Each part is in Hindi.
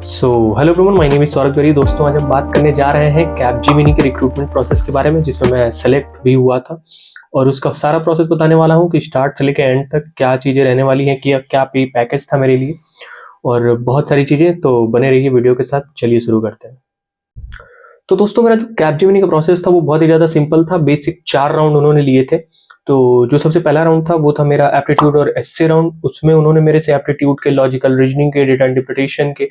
Hello everyone, my name is Saurabh Beri. दोस्तों, आज हम बात करने जा रहे हैं कैपजेमिनी के रिक्रूटमेंट प्रोसेस के बारे में, जिसमें मैं सेलेक्ट भी हुआ था और उसका सारा प्रोसेस बताने वाला हूं कि स्टार्ट से लेकर एंड तक क्या चीज़ें रहने वाली हैं, कि क्या पे पैकेज था मेरे लिए और बहुत सारी चीज़ें। तो बने रहिए वीडियो के साथ। चलिए शुरू करते हैं। तो दोस्तों, मेरा जो कैपजेमिनी का प्रोसेस था वो बहुत ही ज़्यादा सिंपल था। बेसिक 4 राउंड उन्होंने लिए थे। तो जो सबसे पहला राउंड था वो था मेरा एप्टीट्यूड और एस्से राउंड। उसमें उन्होंने मेरे से एप्टीट्यूड के, लॉजिकल रीजनिंग के, डेटा इंटरप्रिटेशन के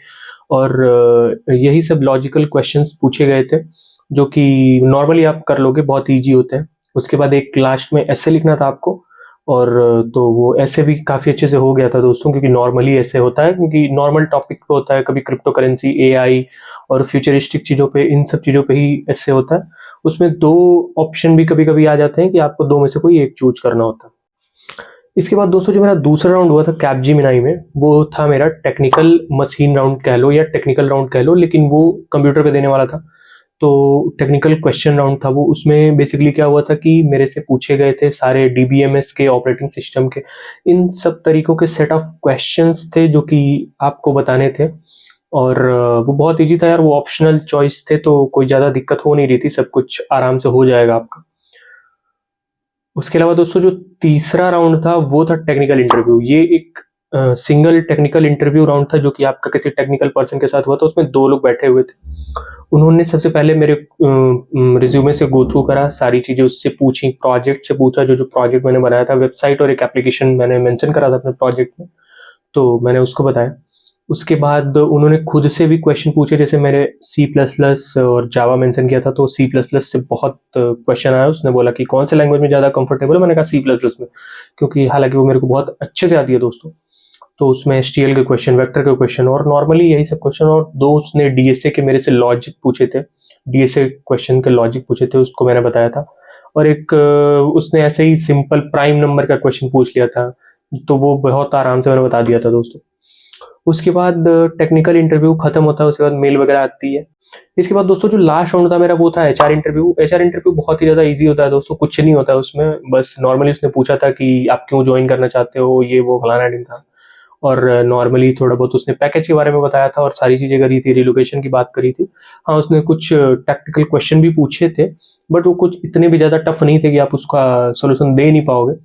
और यही सब लॉजिकल क्वेश्चंस पूछे गए थे, जो कि नॉर्मली आप कर लोगे, बहुत ईजी होते हैं। उसके बाद एक लास्ट में एस्से लिखना था आपको, और तो वो ऐसे भी काफ़ी अच्छे से हो गया था दोस्तों, क्योंकि नॉर्मली ऐसे होता है, क्योंकि नॉर्मल टॉपिक पे होता है। कभी क्रिप्टो करेंसी, एआई और फ्यूचरिस्टिक चीज़ों पे, इन सब चीज़ों पे ही ऐसे होता है। उसमें 2 ऑप्शन भी कभी कभी आ जाते हैं कि आपको 2 में से कोई एक चूज करना होता है। इसके बाद दोस्तों, जो मेरा दूसरा राउंड हुआ था कैपजेमिनी में, वो था मेरा टेक्निकल मशीन राउंड कह लो या टेक्निकल राउंड कह लो, लेकिन वो कंप्यूटर पे देने वाला था। तो टेक्निकल क्वेश्चन राउंड था वो। उसमें बेसिकली क्या हुआ था कि मेरे से पूछे गए थे सारे डीबीएमएस के, ऑपरेटिंग सिस्टम के, इन सब तरीकों के सेट ऑफ क्वेश्चंस थे जो कि आपको बताने थे। और वो बहुत इजी था यार। वो ऑप्शनल चॉइस थे, तो कोई ज़्यादा दिक्कत हो नहीं रही थी, सब कुछ आराम से हो जाएगा आपका। उसके अलावा दोस्तों, जो तीसरा राउंड था वो था टेक्निकल इंटरव्यू। ये एक सिंगल टेक्निकल इंटरव्यू राउंड था, जो कि आपका किसी टेक्निकल पर्सन के साथ हुआ था। उसमें 2 लोग बैठे हुए थे। उन्होंने सबसे पहले मेरे रिज्यूमे से गो थ्रू करा, सारी चीज़ें उससे पूछी, प्रोजेक्ट से पूछा, जो जो प्रोजेक्ट मैंने बनाया था, वेबसाइट और एक एप्लीकेशन मैंने मेंशन करा था अपने प्रोजेक्ट में, तो मैंने उसको बताया। उसके बाद उन्होंने खुद से भी क्वेश्चन पूछे, जैसे मैंने सी प्लस प्लस और जावा मेंशन किया था, तो सी प्लस प्लस से बहुत क्वेश्चन आया। उसने बोला कि कौन से लैंग्वेज में ज़्यादा कंफर्टेबल है। मैंने कहा सी प्लस प्लस में, क्योंकि हालांकि वो मेरे को बहुत अच्छे से आती है दोस्तों। तो उसमें एचटीएल के क्वेश्चन, वेक्टर के क्वेश्चन और नॉर्मली यही सब क्वेश्चन, और 2 उसने डीएसए के मेरे से लॉजिक पूछे थे, डीएसए क्वेश्चन के लॉजिक पूछे थे, उसको मैंने बताया था। और एक उसने ऐसे ही सिंपल प्राइम नंबर का क्वेश्चन पूछ लिया था, तो वो बहुत आराम से मैंने बता दिया था दोस्तों। उसके बाद टेक्निकल इंटरव्यू खत्म होता है, उसके बाद मेल वगैरह आती है। इसके बाद दोस्तों, जो लास्ट राउंड था मेरा वो था एचआर इंटरव्यू। एचआर इंटरव्यू बहुत ही ज़्यादा इजी होता है दोस्तों, कुछ नहीं होता है उसमें। बस नॉर्मली उसने पूछा था कि आप क्यों ज्वाइन करना चाहते हो, ये वो फलाना दिन था। और नॉर्मली थोड़ा बहुत उसने पैकेज के बारे में बताया था और सारी चीज़ें करी थी, रिलोकेशन की बात करी थी। हाँ, उसने कुछ टेक्निकल क्वेश्चन भी पूछे थे, बट वो कुछ इतने भी ज़्यादा टफ नहीं थे कि आप उसका सोल्यूशन दे नहीं पाओगे।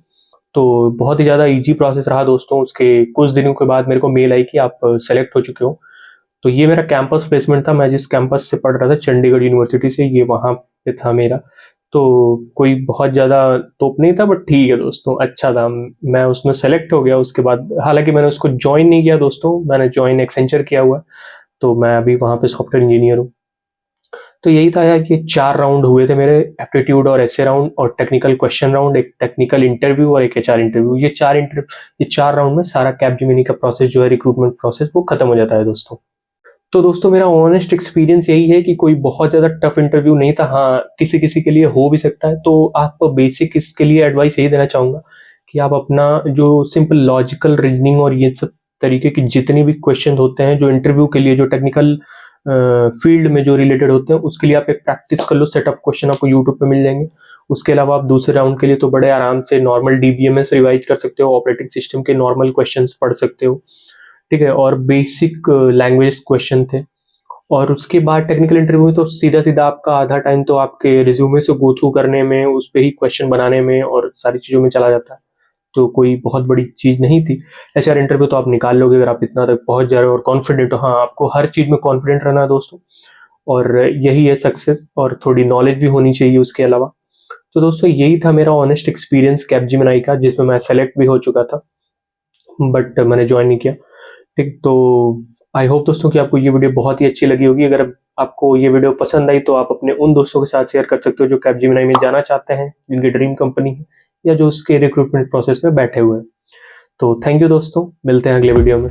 तो बहुत ही ज़्यादा इजी प्रोसेस रहा दोस्तों। उसके कुछ दिनों के बाद मेरे को मेल आई कि आप सेलेक्ट हो चुके हो। तो ये मेरा कैंपस प्लेसमेंट था। मैं जिस कैंपस से पढ़ रहा था, चंडीगढ़ यूनिवर्सिटी से, ये वहाँ पे था मेरा। तो कोई बहुत ज़्यादा तोप नहीं था, बट ठीक है दोस्तों, अच्छा था। मैं उसमें सेलेक्ट हो गया। उसके बाद हालांकि मैंने उसको ज्वाइन नहीं किया दोस्तों, मैंने ज्वाइन एक्सेंचर किया हुआ। तो मैं अभी वहाँ पे सॉफ्टवेयर इंजीनियर हूँ। तो यही था यार कि 4 राउंड हुए थे मेरे, एप्टीट्यूड और एसे राउंड और टेक्निकल क्वेश्चन राउंड, एक टेक्निकल इंटरव्यू और एक एचआर इंटरव्यू। ये 4 राउंड में सारा कैपजेमिनी का प्रोसेस जो है, रिक्रूटमेंट प्रोसेस, वो खत्म हो जाता है दोस्तों। तो दोस्तों, मेरा ऑनेस्ट एक्सपीरियंस यही है कि कोई बहुत ज़्यादा टफ इंटरव्यू नहीं था। हाँ, किसी किसी के लिए हो भी सकता है। तो आप बेसिक इसके लिए एडवाइस यही देना चाहूँगा कि आप अपना जो सिंपल लॉजिकल रीजनिंग और ये सब तरीके की जितनी भी क्वेश्चन होते हैं, जो इंटरव्यू के लिए, जो टेक्निकल फील्ड में जो रिलेटेड होते हैं, उसके लिए आप एक प्रैक्टिस कर लो। सेट ऑफ क्वेश्चन आपको यूट्यूब पे मिल जाएंगे। उसके अलावा आप दूसरे राउंड के लिए तो बड़े आराम से नॉर्मल डीबीएमएस रिवाइज कर सकते हो, ऑपरेटिंग सिस्टम के नॉर्मल क्वेश्चंस पढ़ सकते हो, ठीक है। और बेसिक लैंग्वेज क्वेश्चन थे। और उसके बाद टेक्निकल इंटरव्यू में तो सीधा सीधा आपका आधा टाइम तो आपके रिज्यूमे से गो थ्रू करने में, उस पर ही क्वेश्चन बनाने में और सारी चीज़ों में चला जाता है। तो कोई बहुत बड़ी चीज़ नहीं थी। एचआर इंटरव्यू तो आप निकाल लोगे अगर आप इतना तक पहुंच जा रहे हो और कॉन्फिडेंट हो। हाँ, आपको हर चीज़ में कॉन्फिडेंट रहना है दोस्तों, और यही है सक्सेस। और थोड़ी नॉलेज भी होनी चाहिए उसके अलावा। तो दोस्तों, यही था मेरा ऑनेस्ट एक्सपीरियंस कैपजेमिनी का, जिसमें मैं सेलेक्ट भी हो चुका था, बट मैंने ज्वाइन नहीं किया, ठीक। तो आई होप दोस्तों कि आपको ये वीडियो बहुत ही अच्छी लगी होगी। अगर आपको ये वीडियो पसंद आई तो आप अपने उन दोस्तों के साथ शेयर कर सकते हो जो कैपजेमिनी में जाना चाहते हैं, जिनकी ड्रीम कंपनी है, या जो उसके रिक्रूटमेंट प्रोसेस में बैठे हुए हैं। तो थैंक यू दोस्तों, मिलते हैं अगले वीडियो में।